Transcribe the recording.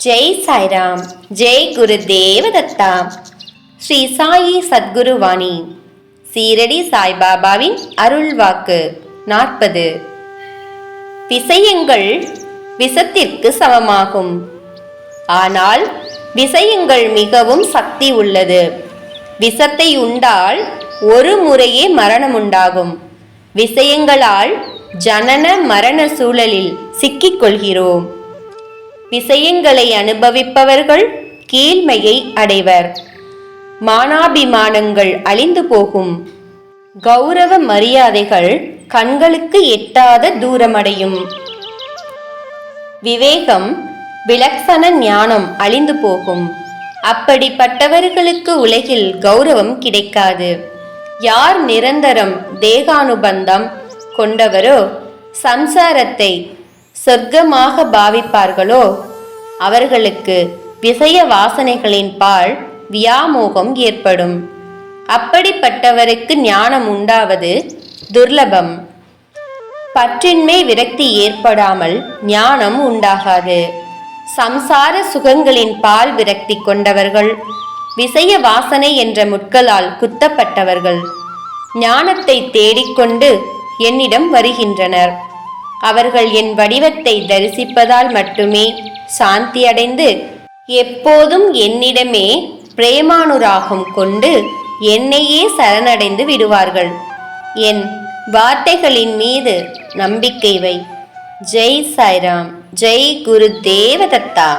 ஜெய் சாய்ராம். ஜெய் குரு தேவதத்தா. ஸ்ரீ சாயி சத்குருவாணி. சீரடி சாய்பாபாவின் அருள்வாக்கு. 40. விஷயங்கள் விஷத்திற்கு சமமாகும். ஆனால் விஷயங்கள் மிகவும் சக்தி உள்ளது. விஷத்தை உண்டால் ஒரு முறையே மரணம் உண்டாகும். விஷயங்களால் ஜனன மரண சூழலில் சிக்கிக்கொள்கிறோம். விஷயங்களை அனுபவிப்பவர்கள் கீழ்மையை அடைவர். மானாபிமானங்கள் அழிந்து போகும். கௌரவ மரியாதைகள் கண்களுக்கு எட்டாத தூரமடையும். விவேகம் விலக்ஷண ஞானம் அழிந்து போகும். அப்படிப்பட்டவர்களுக்கு உலகில் கௌரவம் கிடைக்காது. யார் நிரந்தரம் தேகானுபந்தம் கொண்டவரோ சம்சாரத்தை சொர்க்கமாக பாவிப்பார்களோ அவர்களுக்கு விஷய வாசனைகளின் பால் வியாமோகம் ஏற்படும். அப்படிப்பட்டவருக்கு ஞானம் உண்டாவது துர்லபம். பற்றின்மை விரக்தி ஏற்படாமல் ஞானம் உண்டாகாது. சம்சார சுகங்களின் பால் விரக்தி கொண்டவர்கள் விஷய வாசனை என்ற முட்களால் குத்தப்பட்டவர்கள் ஞானத்தை தேடிக்கொண்டு என்னிடம் வருகின்றனர். அவர்கள் என் வடிவத்தை தரிசிப்பதால் மட்டுமே சாந்தி அடைந்து எப்போதும் என்னிடமே பிரேமானுராகம் கொண்டு என்னையே சரணடைந்து விடுவார்கள். என் வார்த்தைகளின் மீது நம்பிக்கை வை. ஜெய் சாய்ராம். ஜெய் குரு தேவதத்தா.